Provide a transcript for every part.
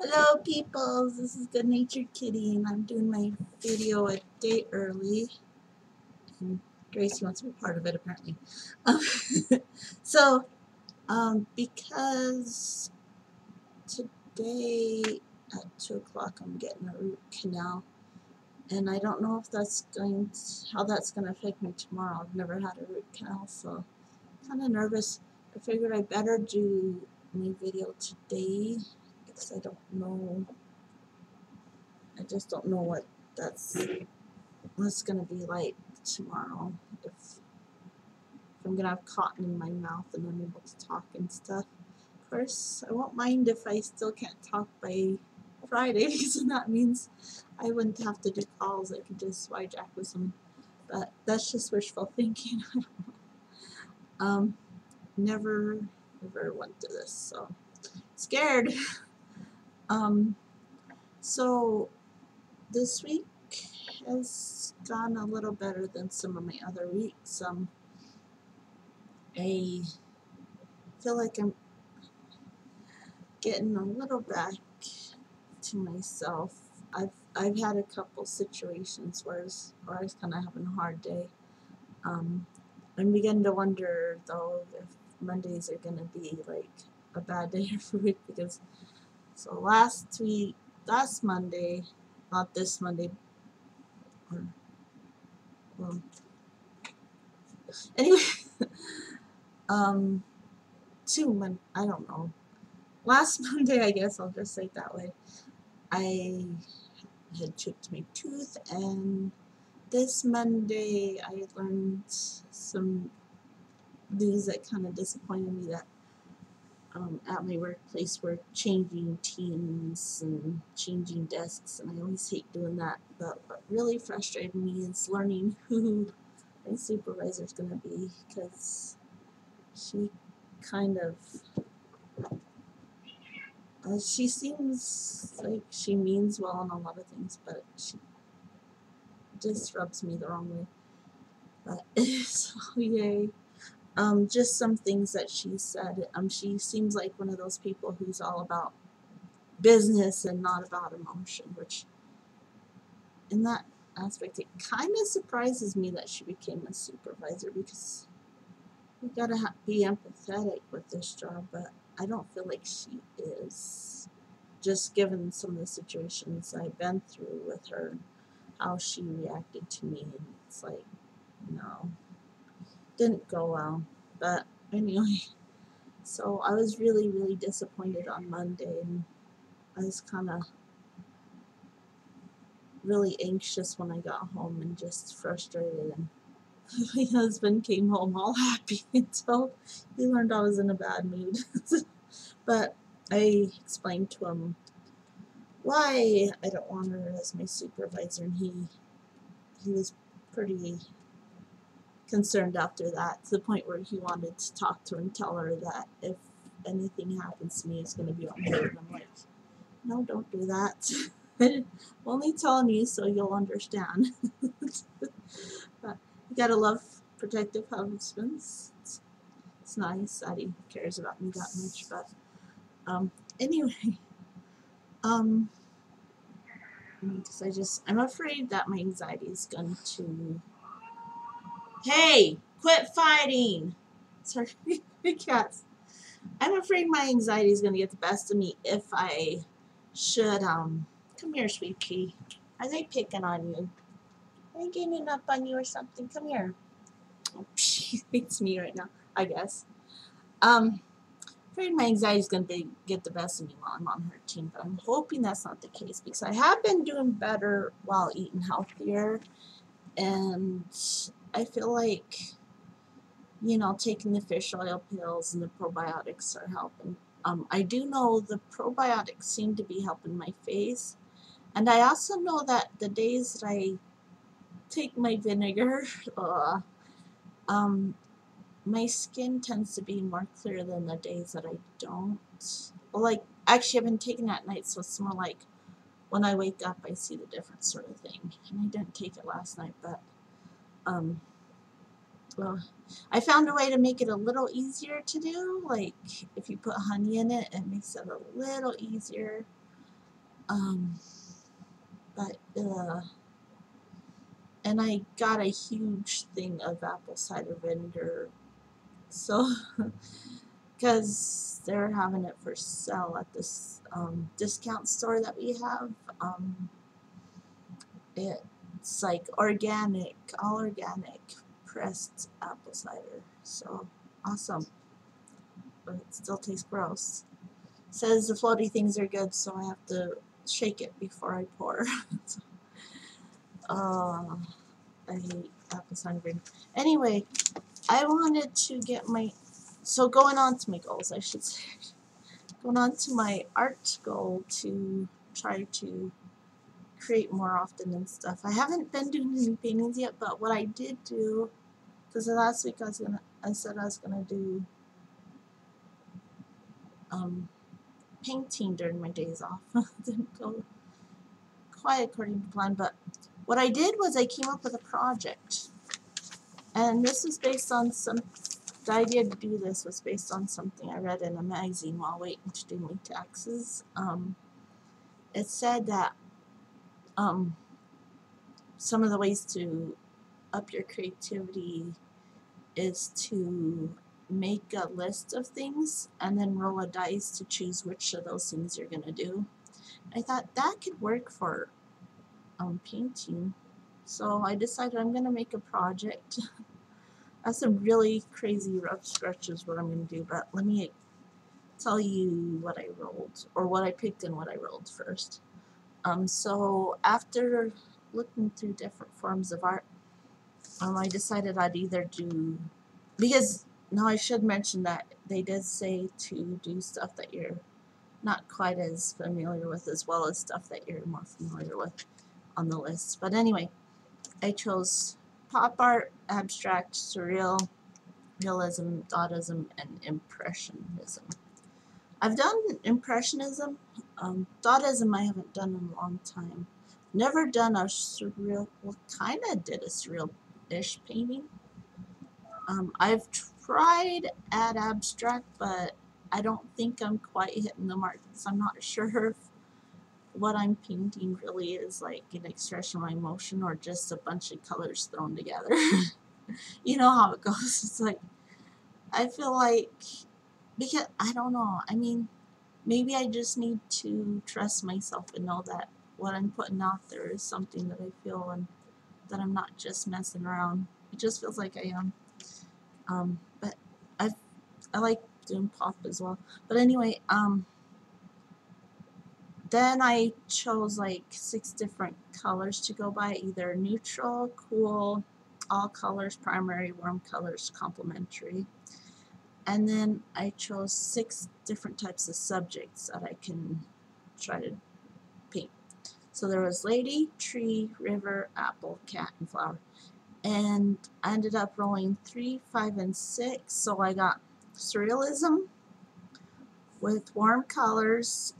Hello peoples, this is Good Natured Kitty and I'm doing my video a day early. And Gracie wants to be part of it apparently. Um, so, because today at 2 o'clock I'm getting a root canal and I don't know if that's how that's going to affect me tomorrow. I've never had a root canal, so I'm kind of nervous. I figured I better do my video today because I don't know. I just don't know what's gonna be like tomorrow. If I'm gonna have cotton in my mouth and unable to talk and stuff. Of course, I won't mind if I still can't talk by Friday because that means I wouldn't have to do calls. I could just hijack with some. But that's just wishful thinking. Never went through this, so scared. So this week has gone a little better than some of my other weeks. I feel like I'm getting a little back to myself. I've had a couple situations where I was kind of having a hard day. I'm beginning to wonder though if Mondays are gonna be like a bad day every week because last Monday, not this Monday, or well, anyway, I don't know. Last Monday, I guess I'll just say it that way. I had chipped my tooth, and this Monday I learned some news that kind of disappointed me that at my workplace we're changing teams and changing desks, and I always hate doing that. But what really frustrated me is learning who my supervisor is going to be, because she kind of she seems like she means well on a lot of things, but she just rubs me the wrong way. But so yay. Just some things that she said. She seems like one of those people who's all about business and not about emotion, which in that aspect it kind of surprises me that she became a supervisor, because you gotta be empathetic with this job, but I don't feel like she is, just given some of the situations I've been through with her, how she reacted to me, and it's like, no, didn't go well. But anyway, so I was really disappointed on Monday, and I was kind of really anxious when I got home and just frustrated. And my husband came home all happy until he learned I was in a bad mood. But I explained to him why I don't want her as my supervisor, and he was pretty concerned after that, to the point where he wanted to talk to her and tell her that if anything happens to me, it's going to be on her. And I'm like, no, don't do that. I'm only telling you so you'll understand. But you gotta love protective husbands. It's nice that he cares about me that much. But anyway, because I'm afraid that my anxiety is going to. Hey, quit fighting! Sorry, cats. I'm afraid my anxiety is going to get the best of me if I should, come here, sweet pea. Are they picking on you? Are they ganging up on you or something? Come here. Oh, she hates me right now, I guess. Afraid my anxiety is going to get the best of me while I'm on her team, but I'm hoping that's not the case, because I have been doing better while eating healthier, and I feel like, taking the fish oil pills and the probiotics are helping. I do know the probiotics seem to be helping my face, and I also know that the days that I take my vinegar, my skin tends to be more clear than the days that I don't. Well, like, actually, I've been taking it at night, so it's more like when I wake up, I see the difference, sort of thing. And I didn't take it last night, but well, I found a way to make it a little easier to do. Like, if you put honey in it, it makes it a little easier. Um, but and I got a huge thing of apple cider vinegar, so because they're having it for sale at this discount store that we have. It's like organic, all organic pressed apple cider. So awesome, but it still tastes gross. Says the floaty things are good, so I have to shake it before I pour. uh, I hate apple cider vinegar. Anyway, I wanted to get my, so going on to my goals, I should say. Going on to my art goal to try to create more often and stuff. I haven't been doing any paintings yet, but what I did do, because last week I said I was gonna do painting during my days off. Didn't go quite according to plan, but what I did was I came up with a project, and this is based on the idea to do this was based on something I read in a magazine while waiting to do my taxes. It said that some of the ways to up your creativity is to make a list of things and then roll a dice to choose which of those things you're going to do. I thought that could work for painting. So I decided I'm going to make a project. That's some really crazy rough sketches what I'm going to do, but let me tell you what I rolled, or what I picked and what I rolled first. So after looking through different forms of art, I decided I'd either do, because now I should mention that they did say to do stuff that you're not quite as familiar with, as well as stuff that you're more familiar with on the list. But anyway, I chose pop art, abstract, surreal, realism, Dadaism, and impressionism. I've done impressionism. Dadaism I haven't done in a long time. Never done a surreal, well, kind of did a surreal-ish painting. I've tried at abstract, but I don't think I'm quite hitting the mark, because I'm not sure if what I'm painting really is like an expression of my emotion or just a bunch of colors thrown together. You know how it goes. It's like, I feel like, because I don't know, I mean, maybe I just need to trust myself and know that what I'm putting out there is something that I feel, and that I'm not just messing around. It just feels like I am. But I like doing pop as well. But anyway, then I chose like 6 different colors to go by, either neutral, cool, all colors, primary, warm colors, complementary. And then I chose 6 different types of subjects that I can try to paint. So there was lady, tree, river, apple, cat, and flower. And I ended up rolling 3, 5, and 6. So I got surrealism with warm colors,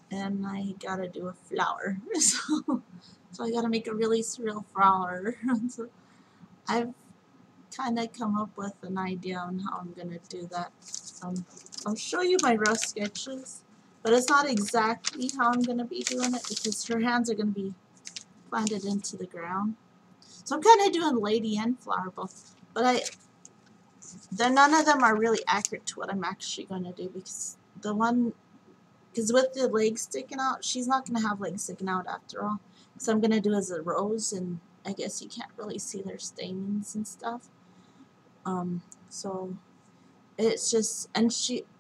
and I gotta do a flower. So I gotta make a really surreal flower. So I've kind of come up with an idea on how I'm gonna do that. I'll show you my rough sketches, but it's not exactly how I'm gonna be doing it, because her hands are gonna be planted into the ground. So I'm kind of doing lady and flower both, but none of them are really accurate to what I'm actually going to do, because with the legs sticking out, she's not going to have legs sticking out after all. So I'm going to do as a rose, and I guess you can't really see their stamens and stuff. So it's just, and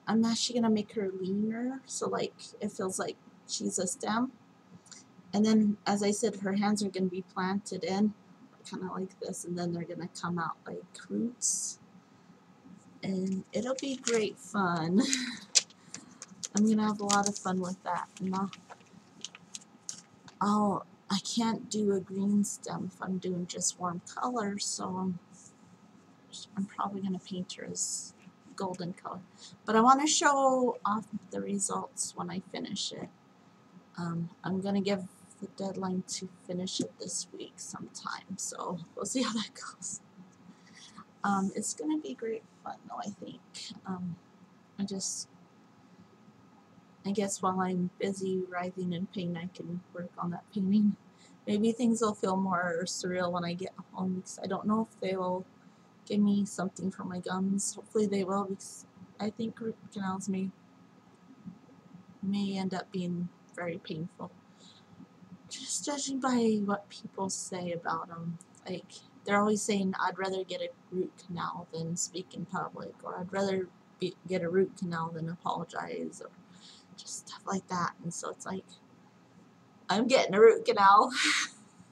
I'm actually going to make her leaner, so like it feels like she's a stem. And then, as I said, her hands are going to be planted in, kind of like this, and then they're going to come out like roots. And it'll be great fun. I'm going to have a lot of fun with that. And I can't do a green stem if I'm doing just warm colors, so I'm probably going to paint her as golden color. But I want to show off the results when I finish it. I'm going to give the deadline to finish it this week sometime, so we'll see how that goes. It's going to be great fun, though, I think. I guess while I'm busy writhing in pain, I can work on that painting. Maybe things will feel more surreal when I get home, because I don't know if they will give me something for my gums. Hopefully they will, because I think root canals may end up being very painful. Just judging by what people say about them. Like, they're always saying, I'd rather get a root canal than speak in public, or I'd rather get a root canal than apologize, or just stuff like that. And so it's like, I'm getting a root canal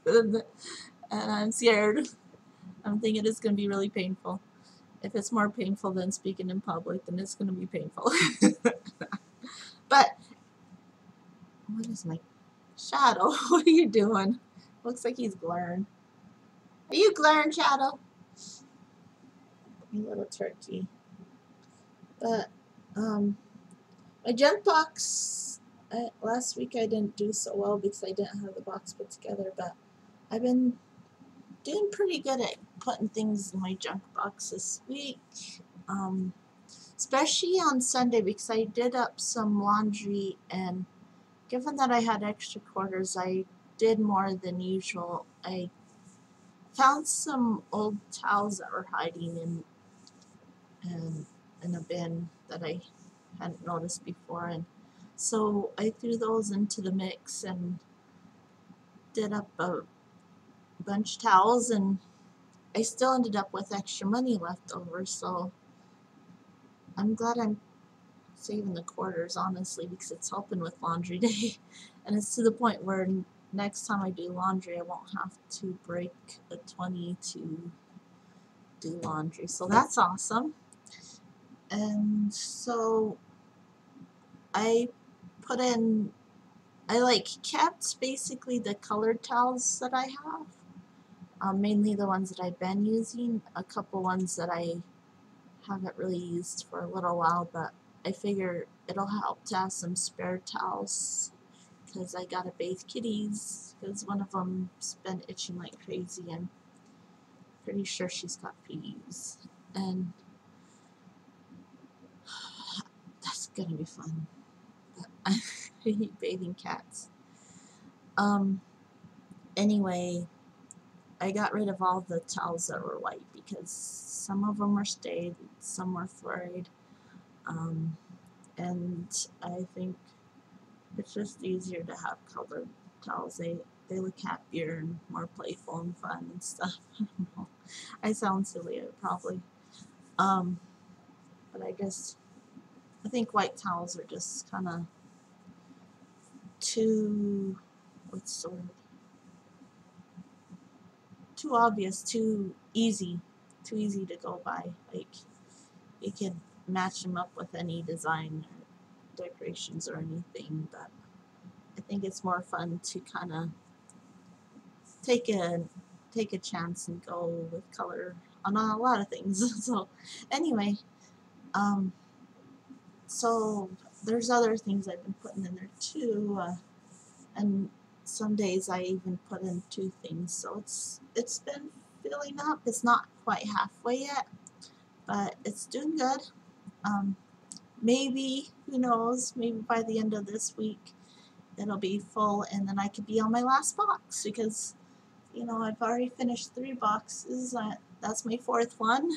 and I'm scared. I'm thinking it's going to be really painful. If it's more painful than speaking in public, then it's going to be painful. But what is my Shadow? What are you doing? Looks like he's glaring. Are you glaring, Shadow? You little turkey. But my junk box, last week I didn't do so well because I didn't have the box put together, but I've been doing pretty good at putting things in my junk box this week, especially on Sunday, because I did up some laundry, and given that I had extra quarters, I did more than usual. I found some old towels that were hiding in a bin that I hadn't noticed before, and so I threw those into the mix and did up a bunch of towels, and I still ended up with extra money left over, so I'm glad I'm saving the quarters, honestly, because it's helping with laundry day. And it's to the point where next time I do laundry, I won't have to break a 20 to do laundry, so that's awesome. And so I kept basically the colored towels that I have, mainly the ones that I've been using, a couple ones that I haven't really used for a little while, but I figure it'll help to have some spare towels, because I gotta bathe kitties, because one of them's been itching like crazy, and pretty sure she's got fleas, and that's gonna be fun. But I hate bathing cats. Anyway, I got rid of all the towels that were white because some of them were stained, some were frayed, and I think it's just easier to have colored towels. They look happier and more playful and fun and stuff. I don't know. I sound silly, probably. But I think white towels are just kind of too, what's the word? Too obvious, too easy to go by. Like, you could match them up with any design or decorations or anything, but I think it's more fun to kind of take a chance and go with color on a lot of things. So anyway, so there's other things I've been putting in there too, and some days I even put in 2 things, so it's been filling up. It's not quite halfway yet, but it's doing good. Maybe, who knows, maybe by the end of this week it'll be full, and then I could be on my last box, because I've already finished 3 boxes. That's my 4th one.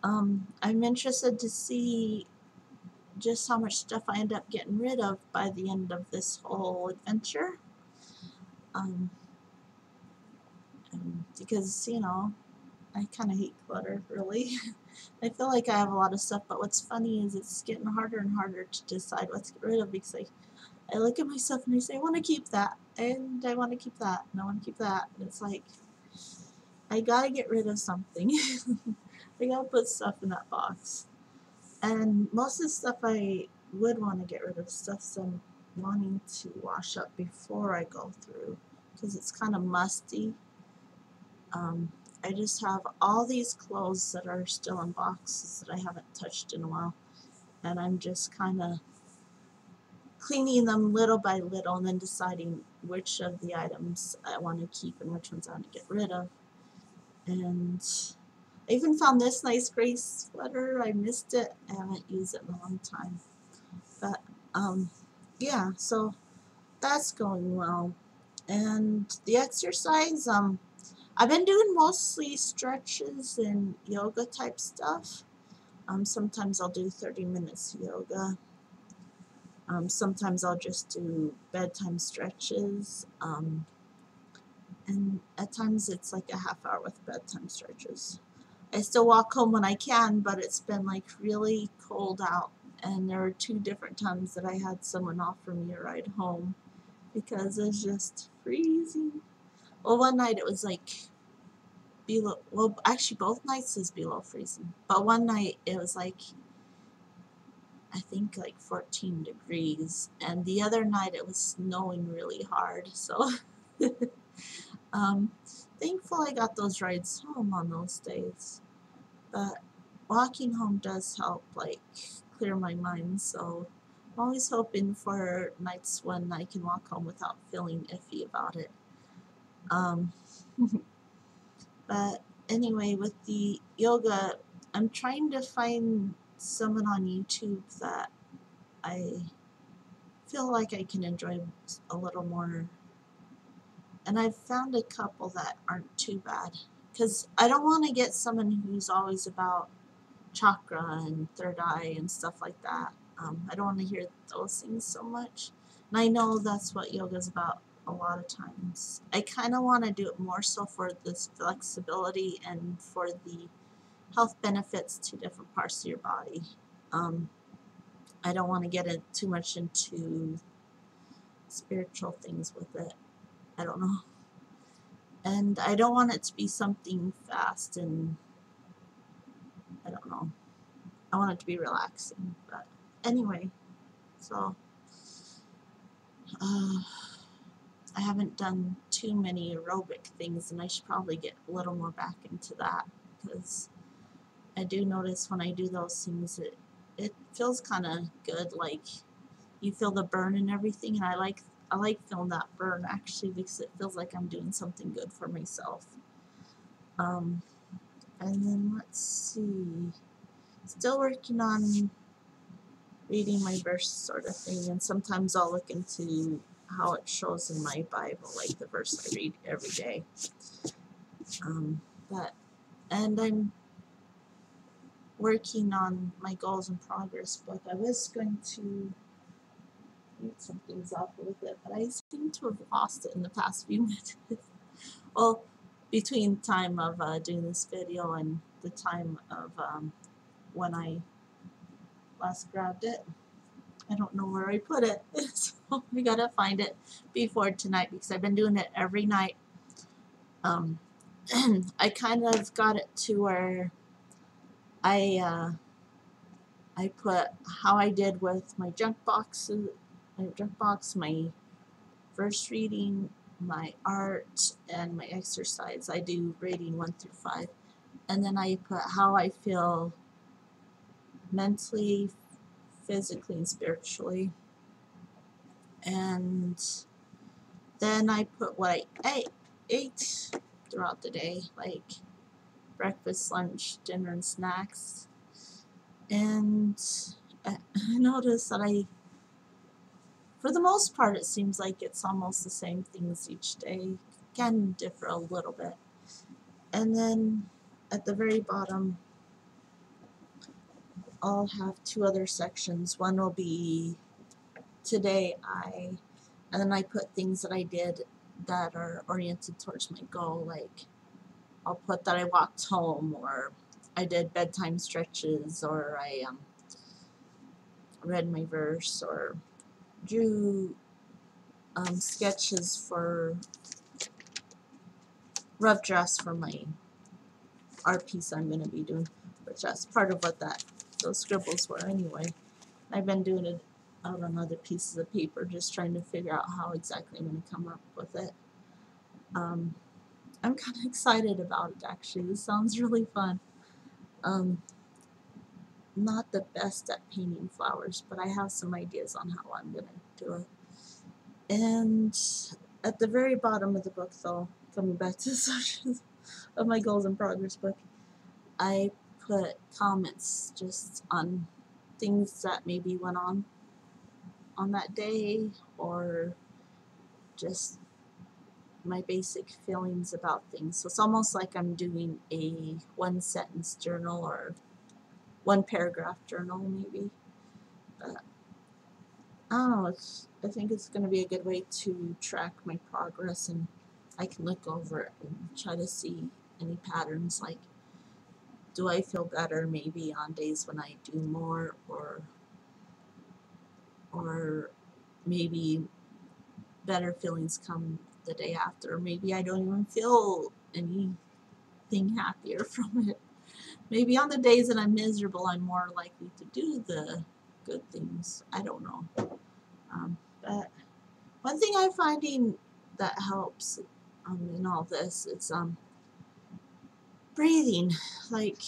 I'm interested to see just how much stuff I end up getting rid of by the end of this whole adventure. Because, I kind of hate clutter, really. I feel like I have a lot of stuff, but what's funny is it's getting harder and harder to decide what to get rid of, because I look at my stuff and I say, I want to keep that, and I want to keep that, and I want to keep that, and it's like, I gotta get rid of something. I gotta put stuff in that box. And most of the stuff I would want to get rid of, stuff I'm wanting to wash up before I go through, because it's kind of musty. I just have all these clothes that are still in boxes that I haven't touched in a while, and I'm just kind of cleaning them little by little and then deciding which of the items I want to keep and which ones I want to get rid of. And I even found this nice gray sweater. I missed it. I haven't used it in a long time. But Yeah, so that's going well. And the exercise, I've been doing mostly stretches and yoga type stuff. Sometimes I'll do 30 minutes yoga. Sometimes I'll just do bedtime stretches. And at times it's like a half hour with bedtime stretches. I still walk home when I can, but it's been like really cold out. And there were 2 different times that I had someone offer me a ride home because it's just freezing. Well, one night it was like below, well, actually both nights is below freezing. But one night it was like, I think like 14 degrees. And the other night it was snowing really hard. So um, thankful I got those rides home on those days. But walking home does help like clear my mind. So I'm always hoping for nights when I can walk home without feeling iffy about it. Um, but anyway, with the yoga, I'm trying to find someone on YouTube that I feel like I can enjoy a little more. And I've found a couple that aren't too bad. Because I don't want to get someone who's always about chakra and third eye and stuff like that. I don't want to hear those things so much. And I know that's what yoga is about a lot of times. I kind of want to do it more so for this flexibility and for the health benefits to different parts of your body. Um, I don't want to get it too much into spiritual things with it. I don't know. And I don't want it to be something fast and I don't know. I want it to be relaxing. But anyway, so I haven't done too many aerobic things, and I should probably get a little more back into that because I do notice when I do those things, it feels kind of good. Like you feel the burn and everything, and I like feeling that burn actually because it feels like I'm doing something good for myself. Um, and then let's see, still working on reading my verse sort of thing, and sometimes I'll look into how it shows in my Bible, like the verse I read every day. But and I'm working on my goals and progress book. I was going to read some things off with it, but I seem to have lost it in the past few minutes. Well, between time of doing this video and the time of when I last grabbed it. I don't know where I put it, so I gotta find it before tonight because I've been doing it every night. I kind of got it to where I put how I did with my junk box, my verse reading, my art, and my exercise. I do rating 1 through 5, and then I put how I feel mentally, physically, and spiritually, and then I put what I ate throughout the day, like breakfast, lunch, dinner, and snacks. And I noticed that for the most part, it seems like it's almost the same things each day. Can differ a little bit. And then at the very bottom, I'll have 2 other sections. One will be today and then I put things that I did that are oriented towards my goal, like I'll put that I walked home, or I did bedtime stretches, or I read my verse, or drew sketches for rough drafts for my art piece I'm going to be doing, which that's part of what those scribbles were anyway. I've been doing it out on other pieces of paper, just trying to figure out how exactly I'm going to come up with it. I'm kind of excited about it, actually. This sounds really fun. Not the best at painting flowers, but I have some ideas on how I'm going to do it. And at the very bottom of the book, though, coming back to the sections of my goals and progress book, I put comments just on things that maybe went on. on that day, or just my basic feelings about things. So it's almost like I'm doing a one sentence journal or one paragraph journal maybe. But I don't know, I think it's going to be a good way to track my progress, and I can look over it and try to see any patterns, like do I feel better maybe on days when I do more, or maybe better feelings come the day after. Maybe I don't even feel anything happier from it. Maybe on the days that I'm miserable, I'm more likely to do the good things. I don't know. But one thing I'm finding that helps in all this is breathing. Like,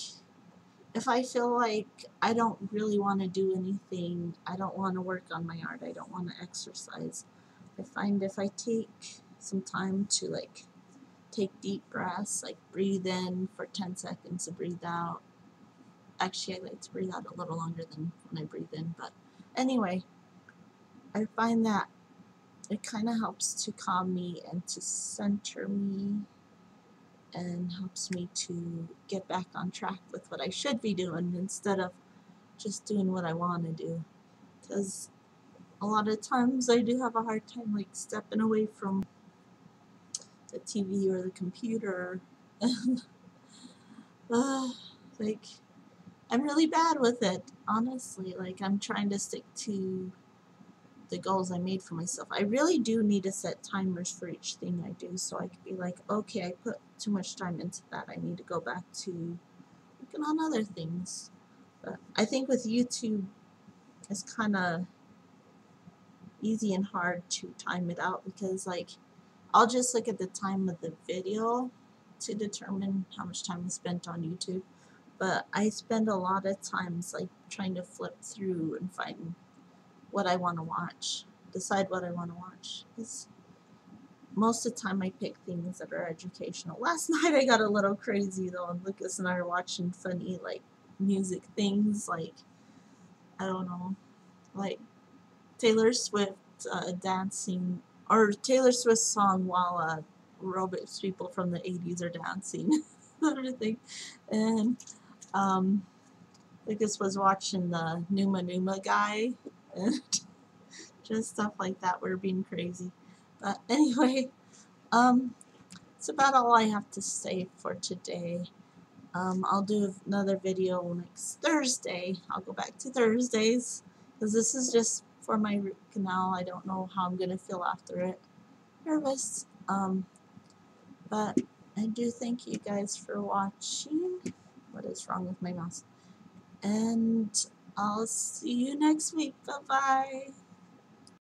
if I feel like I don't really want to do anything, I don't want to work on my art, I don't want to exercise, I find if I take some time to like take deep breaths, like breathe in for 10 seconds and breathe out. Actually, I like to breathe out a little longer than when I breathe in, but anyway, I find that it kind of helps to calm me and to center me, and helps me to get back on track with what I should be doing instead of just doing what I want to do. Because a lot of times I do have a hard time like stepping away from the TV or the computer, and like I'm really bad with it, honestly. Like, I'm trying to stick to the goals I made for myself. I really do need to set timers for each thing I do, so I could be like, okay, I put too much time into that, I need to go back to working on other things. But I think with YouTube, it's kind of easy and hard to time it out, because like I'll just look at the time of the video to determine how much time is spent on YouTube. But I spend a lot of times like trying to flip through and find what I want to watch, decide what I want to watch. Because most of the time I pick things that are educational. Last night I got a little crazy though, and Lucas and I are watching funny like music things, like I don't know, like Taylor Swift dancing, or Taylor Swift song while aerobics people from the 80s are dancing, sort of thing. And Lucas was watching the Numa Numa guy, and just stuff like that. We're being crazy. But anyway, it's about all I have to say for today. I'll do another video next Thursday. I'll go back to Thursdays, because this is just for my root canal. I don't know how I'm going to feel after it. Nervous. But I do thank you guys for watching. What is wrong with my mouse? And I'll see you next week. Bye-bye.